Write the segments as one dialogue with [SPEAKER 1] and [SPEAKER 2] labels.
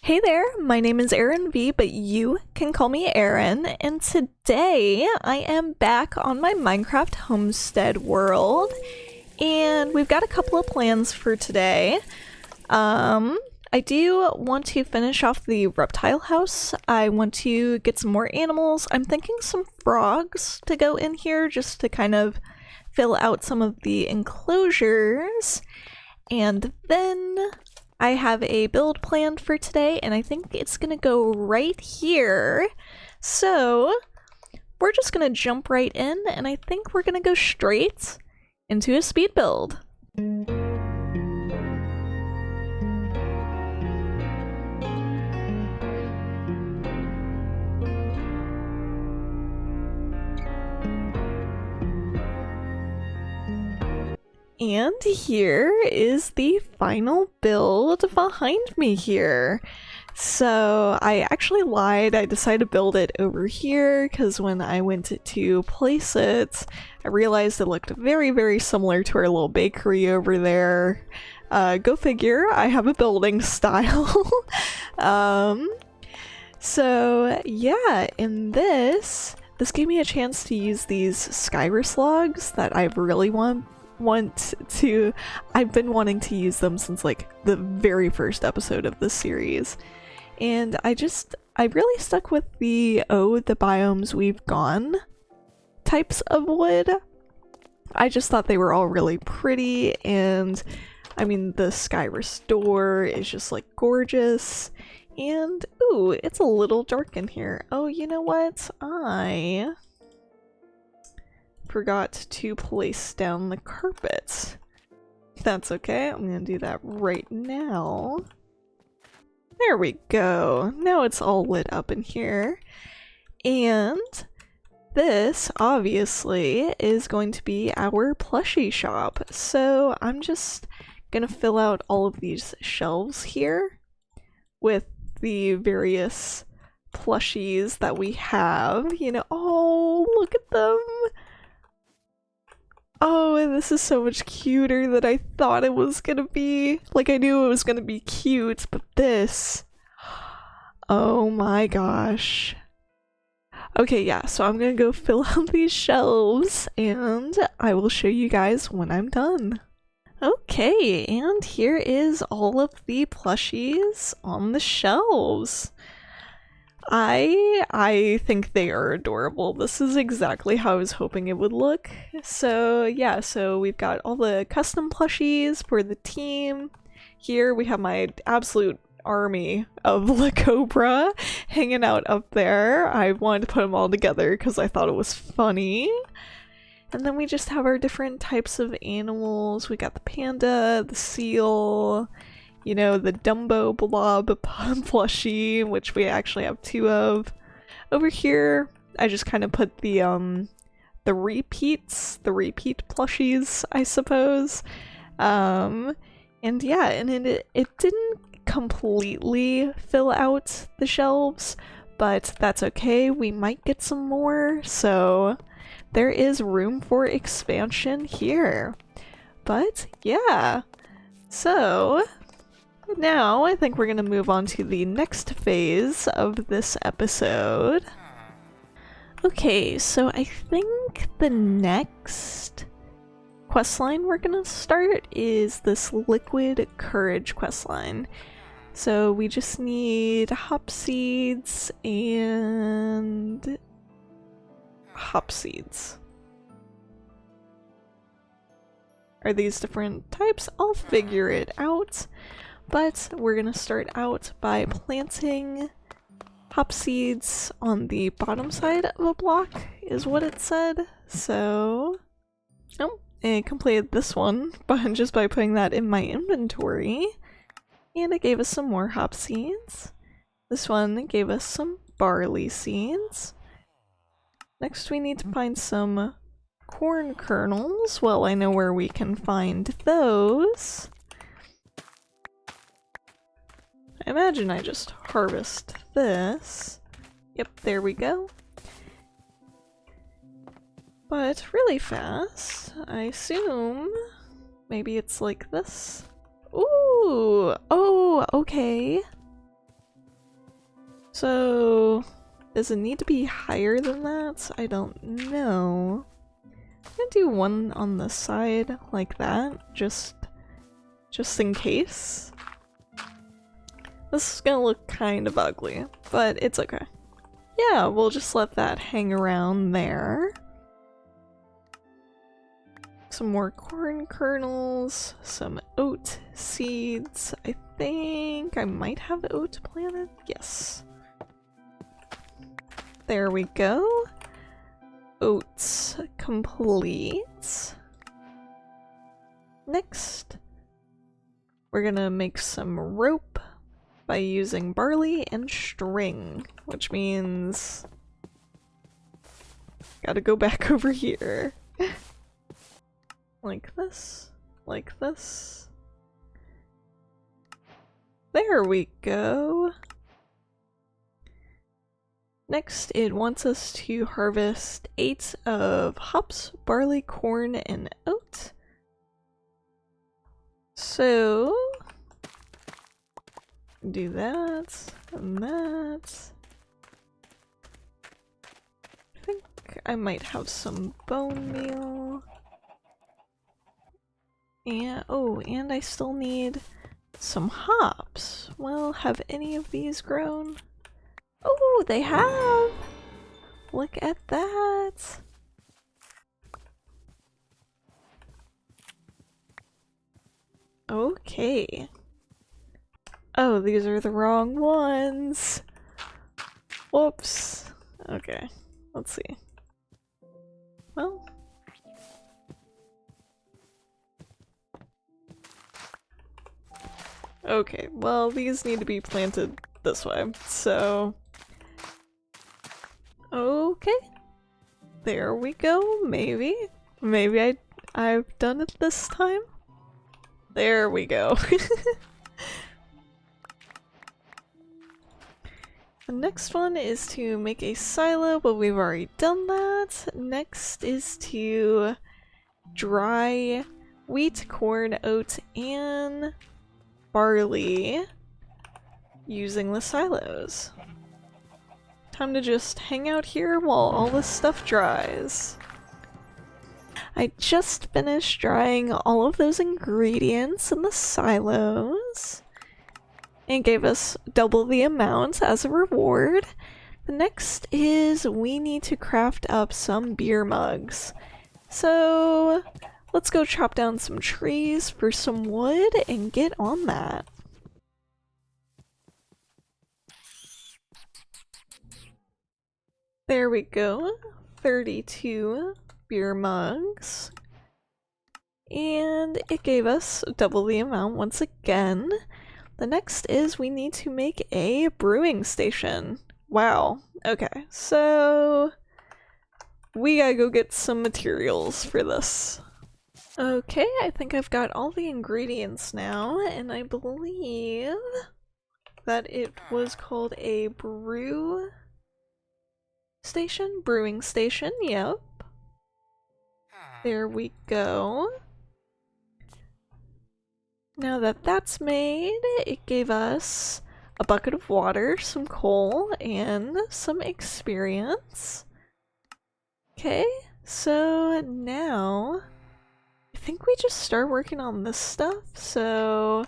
[SPEAKER 1] Hey there, my name is Erin V, but you can call me Erin, and today I am back on my Minecraft Homestead world, and we've got a couple of plans for today. I do want to finish off the reptile house. I want to get some more animals. I'm thinking some frogs to go in here just to kind of fill out some of the enclosures, and then I have a build planned for today, and I think it's gonna go right here. So we're just gonna jump right in, and I think we're gonna go straight into a speed build. And here is the final build behind me here. So I actually lied. I decided to build it over here because when I went to place it, I realized it looked very, very similar to our little bakery over there. Go figure, I have a building style. So yeah, in this gave me a chance to use these skyrus logs that I really I've been wanting to use them since like the very first episode of this series, and I really stuck with the biomes we've gone types of wood. I just thought they were all really pretty, and I mean the skyrus door is just like gorgeous, and ooh, it's a little dark in here. Oh, you know what? I forgot to place down the carpet. That's okay, I'm gonna do that right now. There we go. Now it's all lit up in here. And this, obviously, is going to be our plushie shop. So I'm just gonna fill out all of these shelves here with the various plushies that we have. You know, oh, look at them! Oh, this is so much cuter than I thought it was gonna be. Like, I knew it was gonna be cute, but this... Oh my gosh. Okay, yeah, so I'm gonna go fill out these shelves, and I will show you guys when I'm done. Okay, and here is all of the plushies on the shelves. I think they are adorable. This is exactly how I was hoping it would look. So yeah, so we've got all the custom plushies for the team. Here we have my absolute army of La Cobra hanging out up there. I wanted to put them all together because I thought it was funny. And then we just have our different types of animals. We got the panda, the seal, you know, the Dumbo blob plushie, which we actually have two of. Over here, I just kind of put the repeat plushies, I suppose. And yeah, and it didn't completely fill out the shelves, but that's okay. We might get some more, so there is room for expansion here. But yeah, so now I think we're gonna move on to the next phase of this episode. Okay, so I think the next questline we're gonna start is this Liquid Courage questline. So we just need hop seeds and hop seeds. Are these different types? I'll figure it out. But we're gonna start out by planting hop seeds on the bottom side of a block, is what it said. So, oh, I completed this one just by putting that in my inventory. And it gave us some more hop seeds. This one gave us some barley seeds. Next we need to find some corn kernels. Well, I know where we can find those. I imagine I just harvest this. Yep, there we go. But really fast, I assume maybe it's like this. Ooh! Oh, okay. So, does it need to be higher than that? I don't know. I'm gonna do one on the side like that, just in case. This is gonna look kind of ugly, but it's okay. Yeah, we'll just let that hang around there. Some more corn kernels, some oat seeds. I think I might have oat planted. Yes. There we go. Oats complete. Next, we're gonna make some rope by using barley and string, which means gotta go back over here. Like this, like this. There we go. Next, it wants us to harvest 8 of hops, barley, corn, and oat. So, do that, and that. I think I might have some bone meal. And, oh, and I still need some hops. Well, have any of these grown? Oh, they have! Look at that! Okay. Oh, these are the wrong ones! Whoops. Okay, let's see. Well. Okay, well, these need to be planted this way, so... Okay. There we go, maybe. Maybe I've done it this time? There we go. The next one is to make a silo, but we've already done that. Next is to dry wheat, corn, oat, and barley using the silos. Time to just hang out here while all this stuff dries. I just finished drying all of those ingredients in the silos and gave us double the amount as a reward. The next is we need to craft up some beer mugs. So let's go chop down some trees for some wood and get on that. There we go, 32 beer mugs. And it gave us double the amount once again. The next is we need to make a brewing station. Wow, okay, so we gotta go get some materials for this. Okay, I think I've got all the ingredients now, and I believe that it was called a brewing station, yep. There we go. Now that that's made, it gave us a bucket of water, some coal, and some experience. Okay, so now I think we just start working on this stuff, so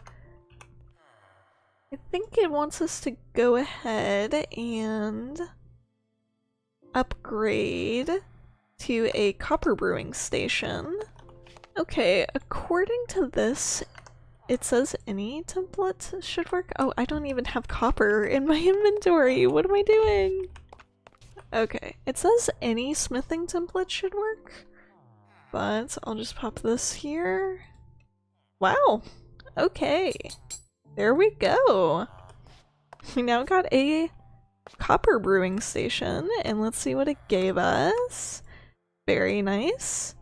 [SPEAKER 1] I think it wants us to go ahead and upgrade to a copper brewing station. Okay, according to this, it says any template should work. Oh, I don't even have copper in my inventory. What am I doing? Okay, it says any smithing template should work, but I'll just pop this here. Wow, okay, there we go. We now got a copper brewing station, and let's see what it gave us. Very nice.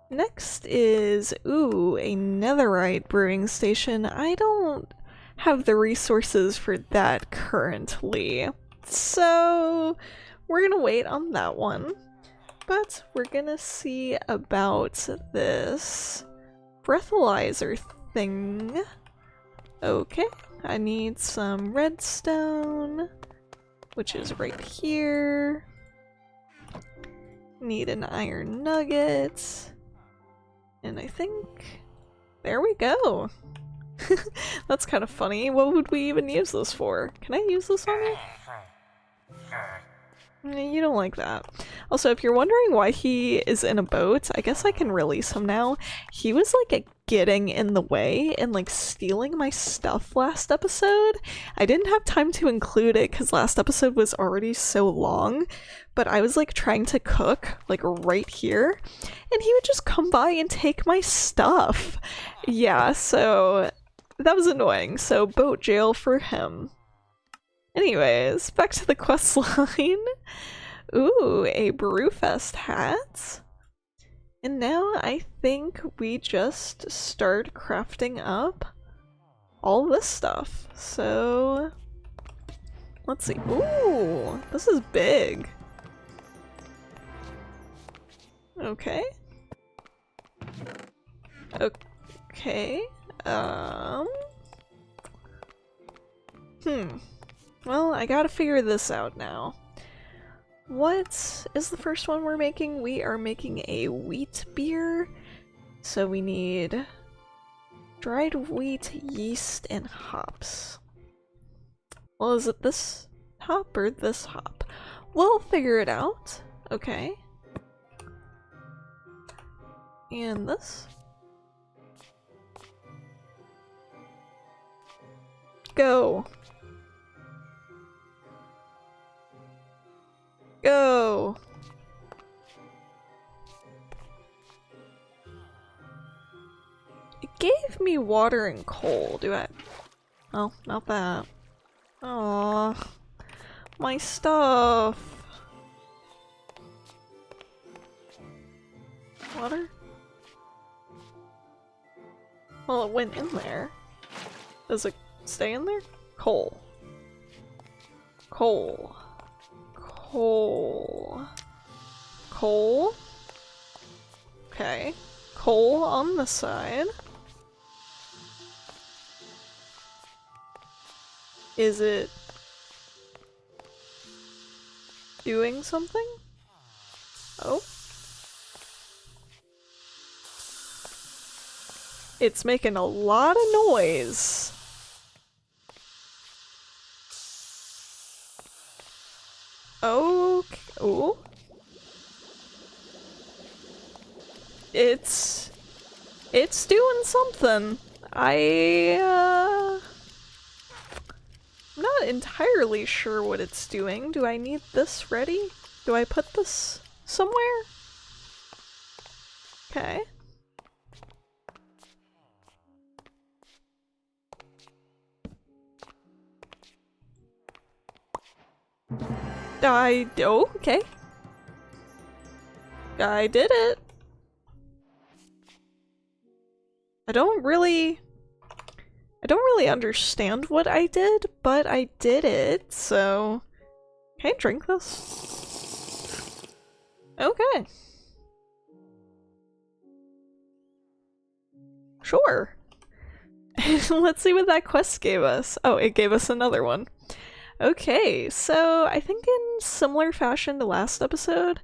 [SPEAKER 1] Next is, ooh, a netherite brewing station. I don't have the resources for that currently, so we're gonna wait on that one. But we're gonna see about this breathalyzer thing. Okay, I need some redstone. which is right here. Need an iron nugget. And I think there we go. That's kind of funny. What would we even use this for? Can I use this on you? You don't like that. Also, if you're wondering why he is in a boat, I guess I can release him now. He was like getting in the way and like stealing my stuff last episode. I didn't have time to include it because last episode was already so long, but I was like trying to cook like right here and he would just come by and take my stuff. Yeah, so that was annoying. So boat jail for him. Anyways, back to the quest line. Ooh, a Brewfest hat. And now I think we just start crafting up all this stuff. So let's see. Ooh, this is big. Okay. Okay. Well, I gotta figure this out now. What is the first one we're making? We are making a wheat beer. So we need dried wheat, yeast, and hops. Well, is it this hop or this hop? We'll figure it out. Okay. And this? Go! Go! It gave me water and coal. Do I? Oh, not that. Aww. My stuff! Water? Well, it went in there. Does it stay in there? Coal. Coal. Coal. Coal? Okay. Coal on the side. Is it doing something? Oh. It's making a lot of noise. Okay. Ooh. It's doing something. I'm not entirely sure what it's doing. Do I need this ready? Do I put this somewhere? Okay. Oh, okay. I did it. I don't really understand what I did, but I did it, so can I drink this? Okay. Sure. Let's see what that quest gave us. Oh, it gave us another one. Okay, so I think in similar fashion to last episode,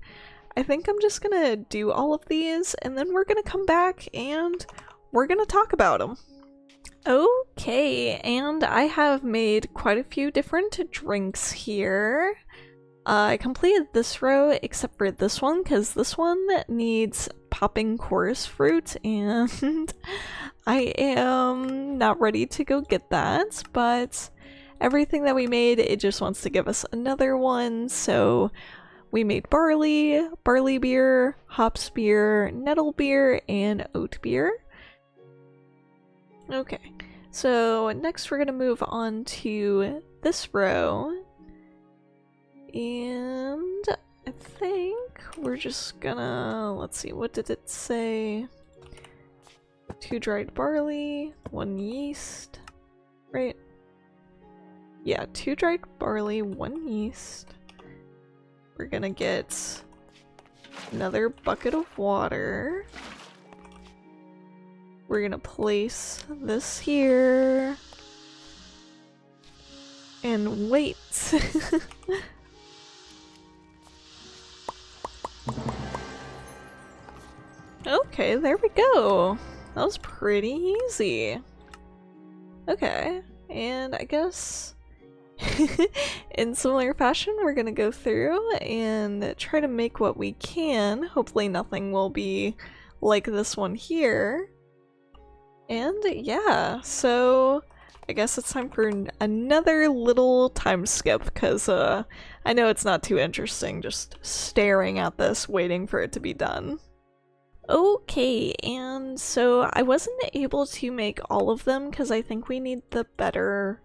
[SPEAKER 1] I think I'm just gonna do all of these and then we're gonna come back and we're gonna talk about them. Okay, and I have made quite a few different drinks here. I completed this row except for this one because this one needs popping chorus fruit and I am not ready to go get that, but everything that we made, it just wants to give us another one. So we made barley beer, hops beer, nettle beer, and oat beer. Okay, so next we're gonna move on to this row. And I think we're just gonna, let's see, what did it say? 2 dried barley, 1 yeast, right? Yeah, 2 dried barley, 1 yeast. We're gonna get another bucket of water. We're gonna place this here. and wait. Okay, there we go. That was pretty easy. Okay, and I guess in similar fashion, we're gonna go through and try to make what we can. Hopefully nothing will be like this one here. And yeah, so I guess it's time for another little time skip, because I know it's not too interesting just staring at this, waiting for it to be done. Okay, and so I wasn't able to make all of them because I think we need the better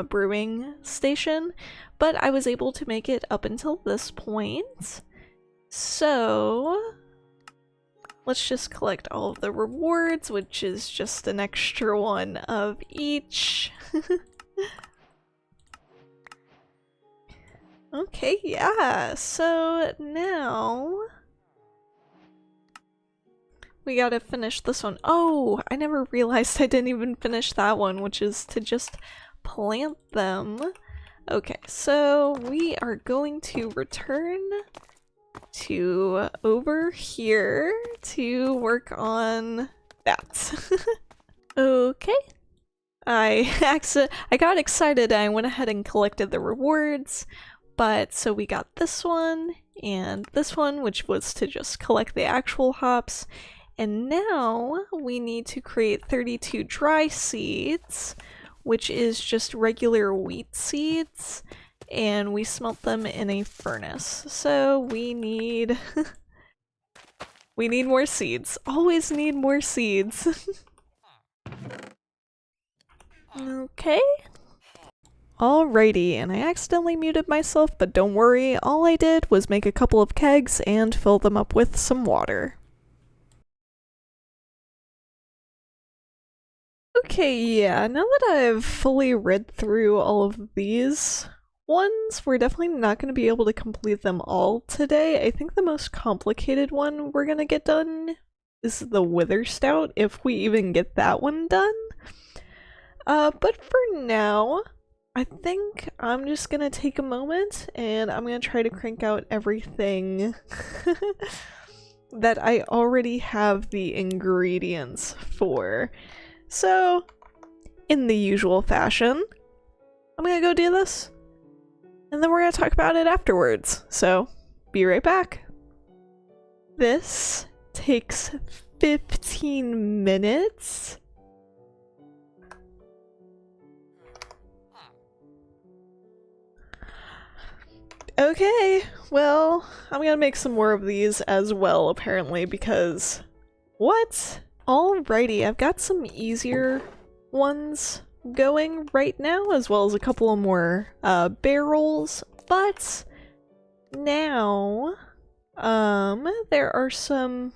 [SPEAKER 1] brewing station, but I was able to make it up until this point. So let's just collect all of the rewards, which is just an extra one of each. Okay, yeah, so now we gotta finish this one. Oh, I never realized I didn't even finish that one, which is to just plant them. Okay, so we are going to return to over here to work on that. Okay. I got excited and I went ahead and collected the rewards, but so we got this one and this one, which was to just collect the actual hops. And now we need to create 32 dry seeds, which is just regular wheat seeds, and we smelt them in a furnace. So we need we need more seeds. Always need more seeds. Okay. Alrighty, and I accidentally muted myself, but don't worry, all I did was make a couple of kegs and fill them up with some water. Okay, yeah, now that I've fully read through all of these ones, we're definitely not going to be able to complete them all today. I think the most complicated one we're going to get done is the Wither Stout, if we even get that one done. But for now, I think I'm just going to take a moment and I'm going to try to crank out everything that I already have the ingredients for. So, in the usual fashion, I'm gonna go do this, and then we're gonna talk about it afterwards. So, be right back. This takes 15 minutes. Okay, well, I'm gonna make some more of these as well, apparently, because what? Alrighty, I've got some easier ones going right now, as well as a couple of more barrels, but now there are some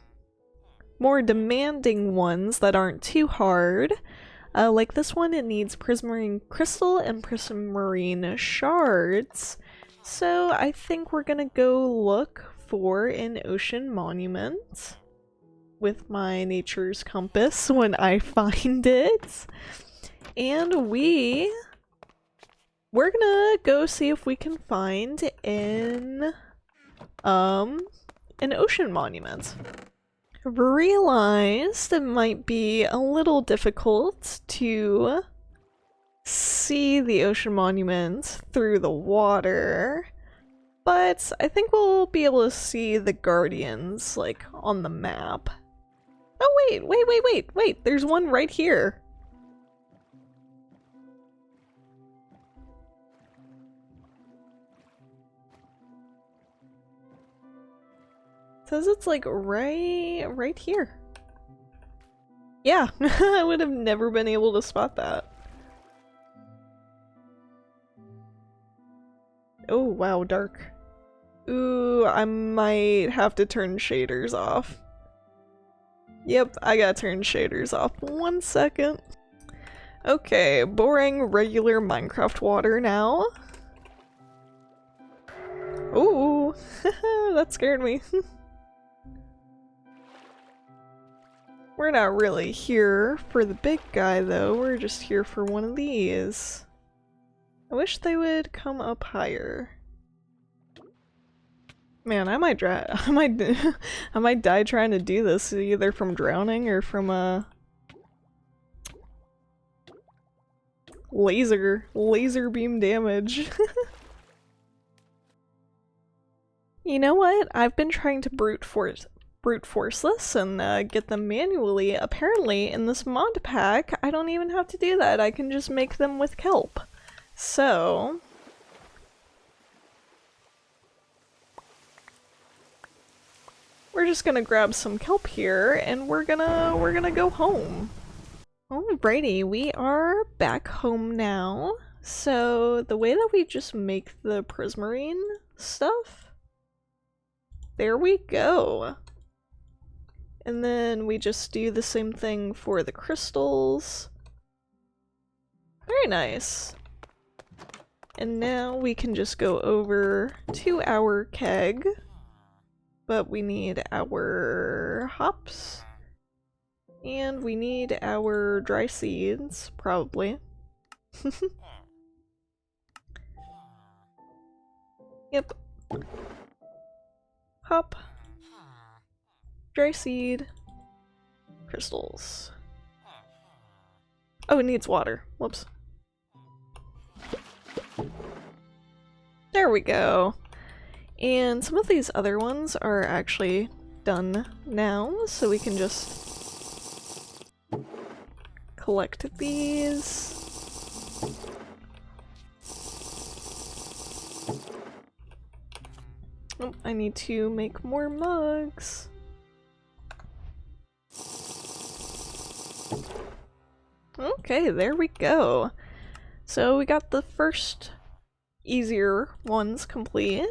[SPEAKER 1] more demanding ones that aren't too hard. Like this one, it needs prismarine crystal and prismarine shards, so I think we're gonna go look for an ocean monument with my nature's compass when I find it. And we're gonna go see if we can find an ocean monument. Realized it might be a little difficult to see the ocean monument through the water, but I think we'll be able to see the guardians, like, on the map. Oh wait, there's one right here. It says it's like right here. Yeah, I would have never been able to spot that. Oh wow, dark. Ooh, I might have to turn shaders off. Yep, I gotta turn shaders off. 1 second. Okay, boring regular Minecraft water now. Ooh, that scared me. We're not really here for the big guy though, we're just here for one of these. I wish they would come up higher. Man, I might I might die trying to do this, either from drowning or from laser beam damage. You know what? I've been trying to brute force this and get them manually. Apparently, in this mod pack, I don't even have to do that. I can just make them with kelp. So we're just gonna grab some kelp here and we're gonna go home. Alrighty, we are back home now. So the way that we just make the prismarine stuff, there we go. And then we just do the same thing for the crystals. Very nice. And now we can just go over to our keg. But we need our hops. And we need our dry seeds, probably. Yep. Hop. Dry seed. Crystals. Oh, it needs water. Whoops. There we go. And some of these other ones are actually done now, so we can just collect these. Oh, I need to make more mugs. Okay, there we go. So we got the first easier ones complete,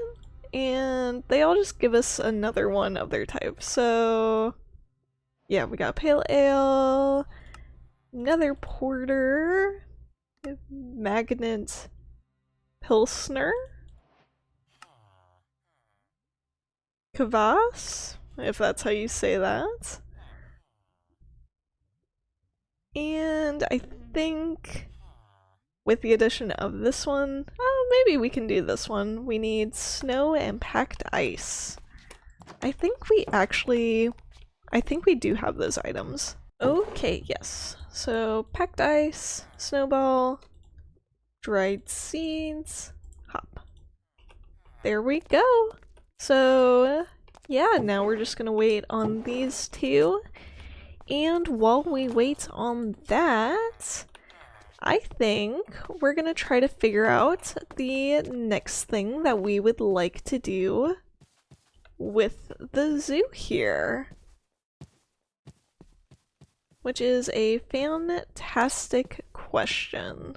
[SPEAKER 1] and they all just give us another one of their type. So yeah, we got pale ale, another porter, magnet pilsner, kvass, if that's how you say that. And I think with the addition of this one, maybe we can do this one. We need snow and packed ice. I think we do have those items. Okay, yes. So packed ice, snowball, dried seeds, hop. There we go. So yeah, now we're just gonna wait on these two. And while we wait on that, I think we're gonna try to figure out the next thing that we would like to do with the zoo here. Which is a fantastic question.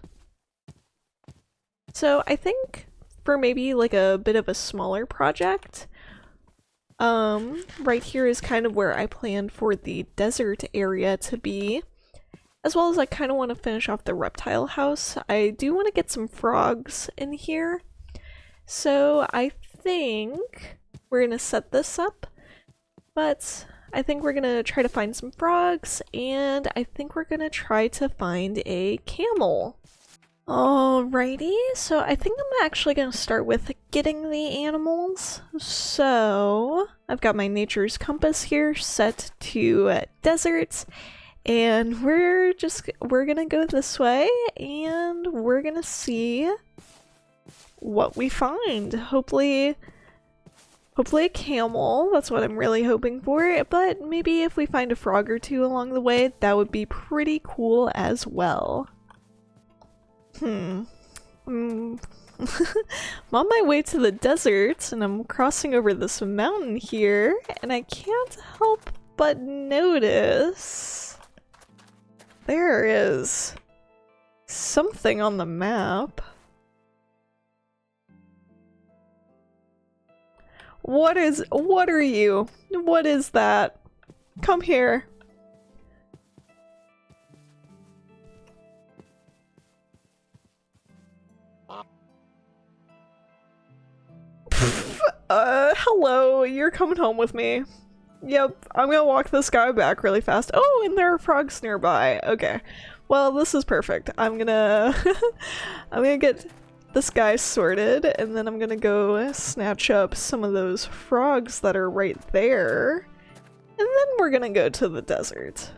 [SPEAKER 1] So I think for maybe like a bit of a smaller project, right here is kind of where I planned for the desert area to be, as well as I kind of want to finish off the reptile house. I do want to get some frogs in here, so I think we're gonna set this up, but I think we're gonna try to find some frogs, and I think we're gonna try to find a camel. Alrighty, so I think I'm actually gonna start with getting the animals. So I've got my nature's compass here set to deserts, and we're gonna go this way and we're gonna see what we find. Hopefully a camel, that's what I'm really hoping for, but maybe if we find a frog or two along the way, that would be pretty cool as well. I'm on my way to the desert, and I'm crossing over this mountain here, and I can't help but notice there is something on the map. What are you? What is that? Come here. Hello, you're coming home with me. Yep, I'm gonna walk this guy back really fast. Oh, and there are frogs nearby. Okay. Well, this is perfect. I'm gonna I'm gonna get this guy sorted, and then I'm gonna go snatch up some of those frogs that are right there, and then we're gonna go to the desert.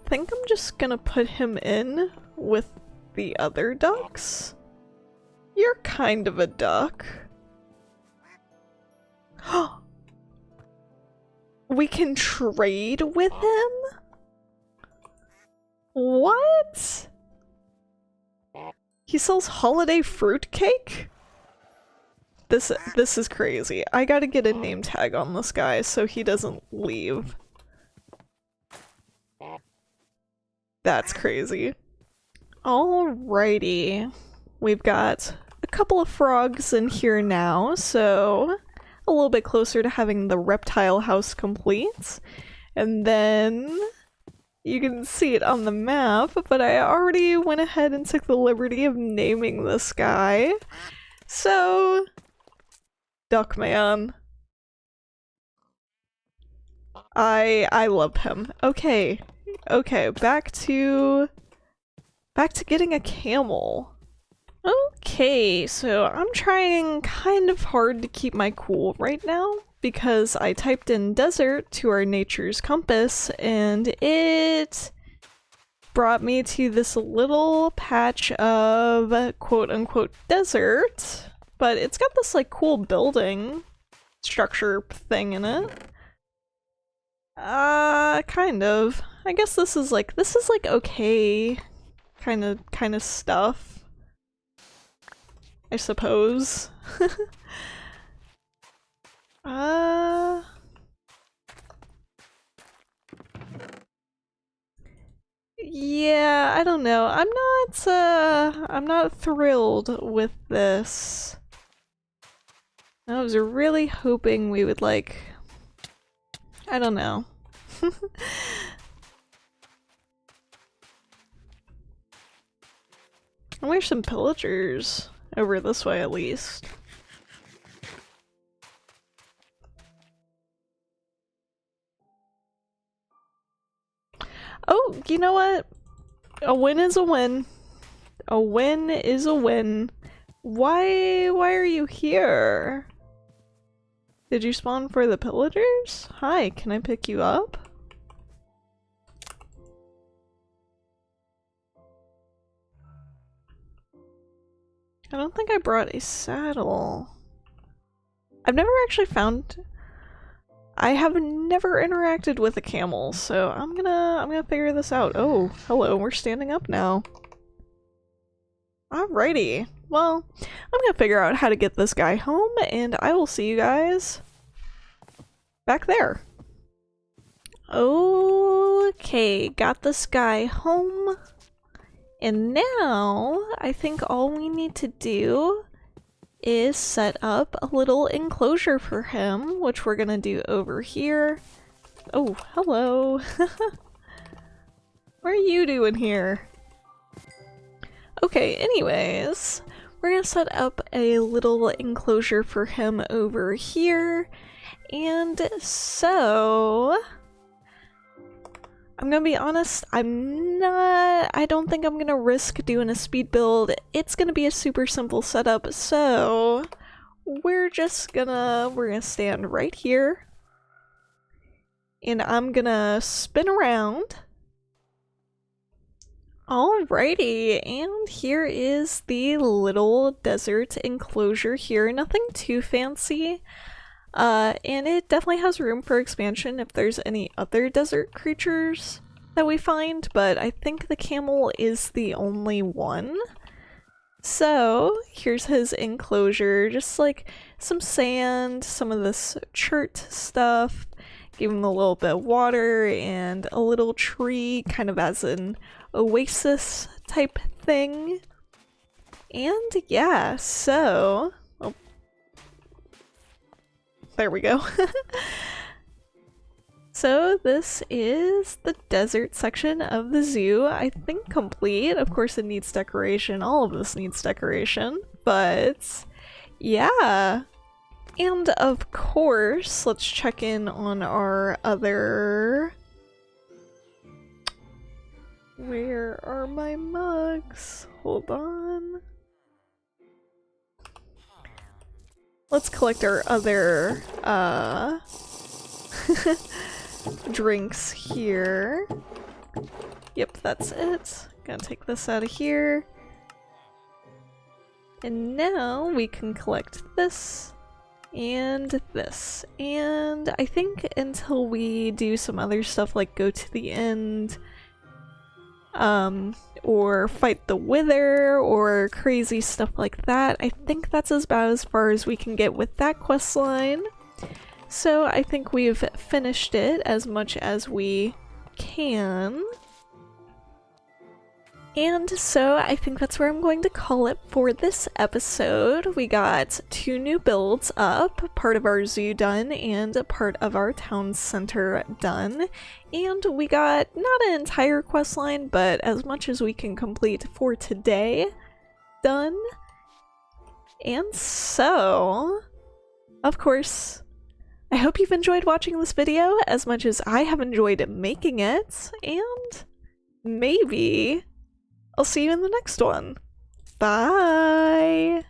[SPEAKER 1] I think I'm just gonna put him in with the other ducks. You're kind of a duck. We can trade with him? What? He sells holiday fruitcake? This is crazy. I gotta get a name tag on this guy so he doesn't leave. That's crazy. Alrighty. We've got a couple of frogs in here now, so a little bit closer to having the reptile house complete. And then you can see it on the map, but I already went ahead and took the liberty of naming this guy. So, Duckman. I love him. Okay, back to getting a camel. Okay, so I'm trying kind of hard to keep my cool right now because I typed in desert to our nature's compass and it brought me to this little patch of quote-unquote desert, but it's got this like cool building structure thing in it. Kind of. I guess this is like okay kind of stuff, I suppose. Yeah, I don't know. I'm not thrilled with this. I was really hoping we would like, I don't know. There's some pillagers over this way at least. Oh, you know what? A win is a win. A win is a win. Why are you here? Did you spawn for the pillagers? Hi, can I pick you up? I don't think I brought a saddle. I've never actually found... I have never interacted with a camel, so I'm gonna figure this out. Oh, hello, we're standing up now. Alrighty. Well, I'm gonna figure out how to get this guy home, and I will see you guys back there. Okay, got this guy home. And now, I think all we need to do is set up a little enclosure for him, which we're gonna do over here. Oh, hello. What are you doing here? Okay, anyways, we're gonna set up a little enclosure for him over here. And so... I'm gonna be honest, I don't think I'm gonna risk doing a speed build. It's gonna be a super simple setup, so we're gonna stand right here and I'm gonna spin around. Alrighty, and here is the little desert enclosure here. Nothing too fancy. And it definitely has room for expansion if there's any other desert creatures that we find, but I think the camel is the only one. So, here's his enclosure, just like some sand, some of this chert stuff, give him a little bit of water, and a little tree, kind of as an oasis type thing. And yeah, so... There we go. So this is the desert section of the zoo, I think complete. Of course it needs decoration, all of this needs decoration, but yeah. And of course, let's check in on our other... Where are my mugs? Hold on. let's collect our other, drinks here. Yep, that's it. Gonna take this out of here. And now we can collect this and this. And I think until we do some other stuff like go to the end, or fight the Wither or crazy stuff like that, I think that's about as far as we can get with that quest line. So I think we've finished it as much as we can. And so I think that's where I'm going to call it for this episode. We got 2 new builds up, part of our zoo done and a part of our town center done. And we got not an entire quest line, but as much as we can complete for today done. And so, of course, I hope you've enjoyed watching this video as much as I have enjoyed making it, and maybe I'll see you in the next one. Bye!